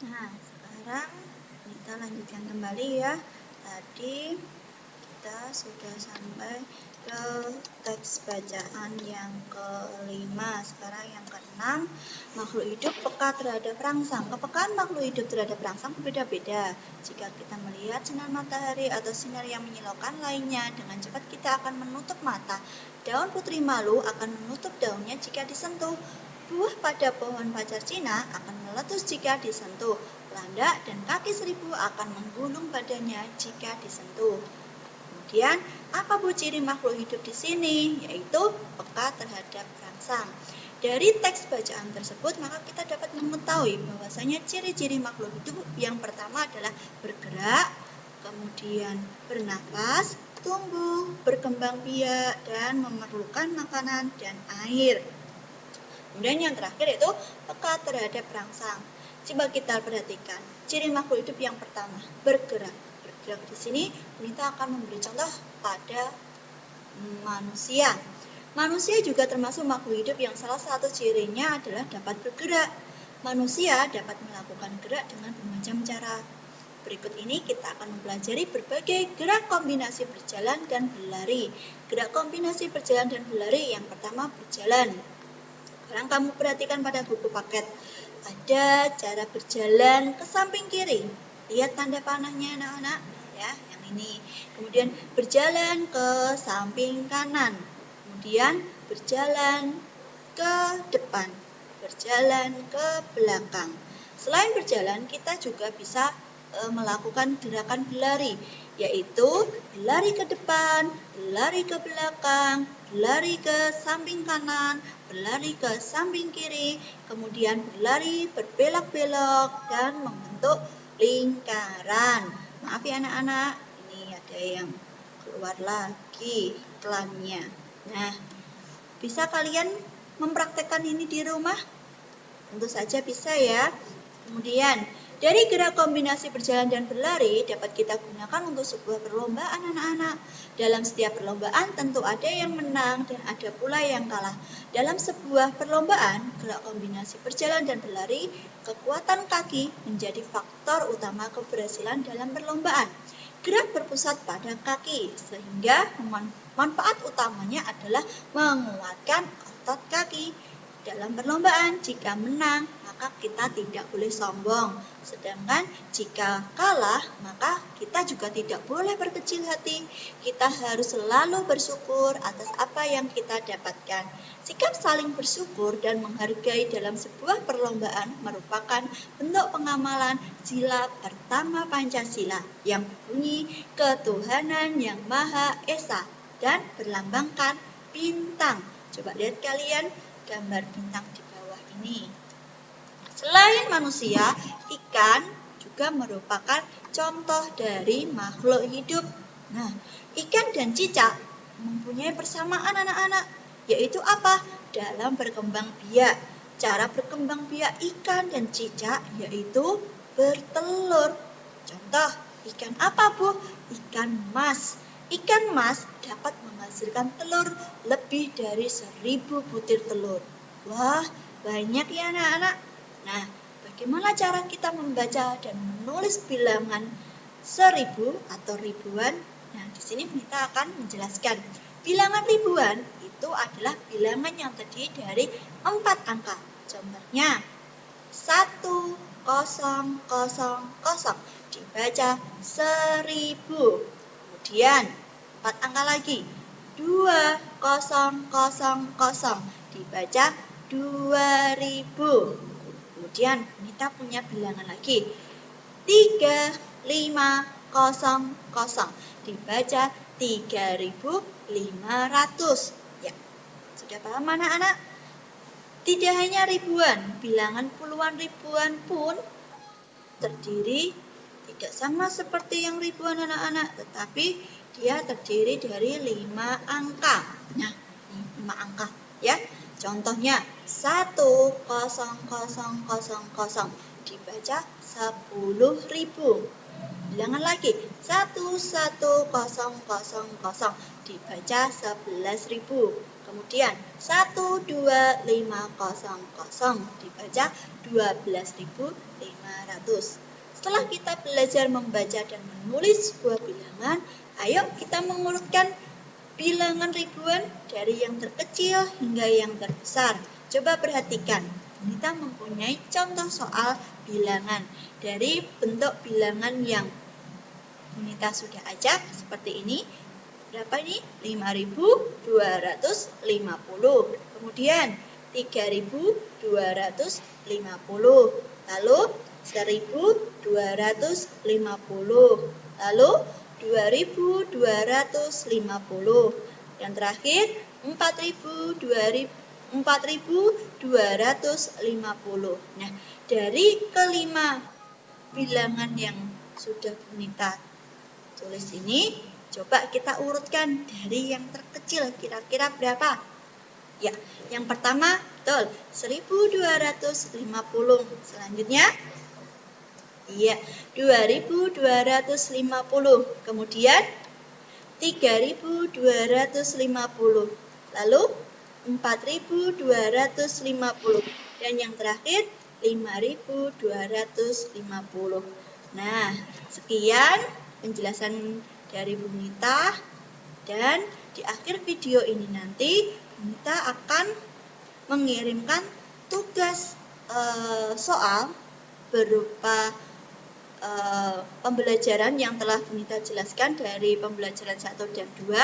Nah, sekarang kita lanjutkan kembali ya. Tadi kita sudah sampai ke teks bacaan yang kelima. Sekarang yang keenam, makhluk hidup peka terhadap rangsang. Kepekaan makhluk hidup terhadap rangsang berbeda-beda. Jika kita melihat sinar matahari atau sinar yang menyilaukan lainnya, dengan cepat kita akan menutup mata. Daun putri malu akan menutup daunnya jika disentuh. Buah pada pohon pacar Cina akan meletus jika disentuh. Landak dan kaki seribu akan menggulung badannya jika disentuh. Kemudian, apa bu ciri makhluk hidup di sini? Yaitu peka terhadap rangsang. Dari teks bacaan tersebut, maka kita dapat mengetahui bahwasanya ciri-ciri makhluk hidup yang pertama adalah bergerak, kemudian bernapas, tumbuh, berkembang biak, dan memerlukan makanan dan air. Kemudian yang terakhir itu peka terhadap rangsang. Coba kita perhatikan ciri makhluk hidup yang pertama, bergerak. Bergerak di sini kita akan memberi contoh pada manusia. Manusia juga termasuk makhluk hidup yang salah satu cirinya adalah dapat bergerak. Manusia dapat melakukan gerak dengan bermacam cara. Berikut ini kita akan mempelajari berbagai gerak kombinasi berjalan dan berlari. Gerak kombinasi berjalan dan berlari yang pertama berjalan. Sekarang kamu perhatikan pada buku paket. Ada cara berjalan ke samping kiri. Lihat tanda panahnya anak-anak ya, yang ini. Kemudian berjalan ke samping kanan. Kemudian berjalan ke depan. Berjalan ke belakang. Selain berjalan, kita juga bisa melakukan gerakan berlari, yaitu berlari ke depan, berlari ke belakang, berlari ke samping kanan, berlari ke samping kiri, kemudian berlari berbelok-belok dan membentuk lingkaran. Maaf ya anak-anak, ini ada yang keluar lagi iklannya. Nah, bisa kalian mempraktekkan ini di rumah? Tentu saja bisa ya. Kemudian, dari gerak kombinasi berjalan dan berlari dapat kita gunakan untuk sebuah perlombaan anak-anak. Dalam setiap perlombaan tentu ada yang menang dan ada pula yang kalah. Dalam sebuah perlombaan, gerak kombinasi berjalan dan berlari, kekuatan kaki menjadi faktor utama keberhasilan dalam perlombaan. Gerak berpusat pada kaki, sehingga manfaat utamanya adalah menguatkan otot kaki. Dalam perlombaan, jika menang, maka kita tidak boleh sombong. Sedangkan jika kalah, maka kita juga tidak boleh berkecil hati. Kita harus selalu bersyukur atas apa yang kita dapatkan. Sikap saling bersyukur dan menghargai dalam sebuah perlombaan merupakan bentuk pengamalan sila pertama Pancasila yang berbunyi ketuhanan yang Maha Esa dan berlambangkan bintang. Coba lihat kalian gambar bintang di bawah ini. Selain manusia, ikan juga merupakan contoh dari makhluk hidup. Nah, ikan dan cicak mempunyai persamaan anak-anak, yaitu apa? Dalam berkembang biak. Cara berkembang biak ikan dan cicak yaitu bertelur. Contoh, ikan apa bu? Ikan mas. Ikan mas dapat menghasilkan telur lebih dari 1000 butir telur. Wah, banyak ya anak-anak. Nah, bagaimana cara kita membaca dan menulis bilangan 1000 atau ribuan? Nah, di sini kita akan menjelaskan. Bilangan ribuan itu adalah bilangan yang terdiri dari 4 angka. Contohnya 1000 dibaca 1000. Kemudian 4 angka lagi, 2000 dibaca 2000. Kemudian kita punya bilangan lagi, 3500 dibaca 3500. Ya, sudah paham anak-anak? Tidak hanya ribuan, bilangan puluhan ribuan pun terdiri tidak sama seperti yang ribuan anak-anak, tetapi dia terdiri dari 5 angka. Nah, 5 angka ya. Contohnya 10000 dibaca 10.000. Bilangan lagi 11000 dibaca 11.000. Kemudian 12500 dibaca 12.500. Setelah kita belajar membaca dan menulis sebuah bilangan, ayo kita mengurutkan bilangan ribuan dari yang terkecil hingga yang terbesar. Coba perhatikan, kita mempunyai contoh soal bilangan dari bentuk bilangan yang kita sudah ajak seperti ini. Berapa ini? 5.250. Kemudian 3.250. Lalu 1.250. Lalu 2.250. Yang terakhir 4.250. Nah, dari kelima bilangan yang sudah Bunita tulis ini, coba kita urutkan dari yang terkecil, kira-kira berapa? Ya, yang pertama, betul, 1.250. Selanjutnya, iya, 2.250. Kemudian, 3.250. Lalu, 4.250. Dan yang terakhir, 5.250. Nah, sekian penjelasan dari Bunita, dan di akhir video ini nanti Bunita akan mengirimkan tugas soal berupa pembelajaran yang telah Bunita jelaskan dari pembelajaran 1 dan 2.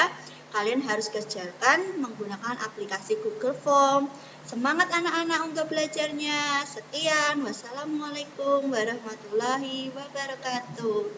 Kalian harus kerjakan menggunakan aplikasi Google Form. Semangat anak-anak untuk belajarnya. Sekian, wassalamualaikum warahmatullahi wabarakatuh.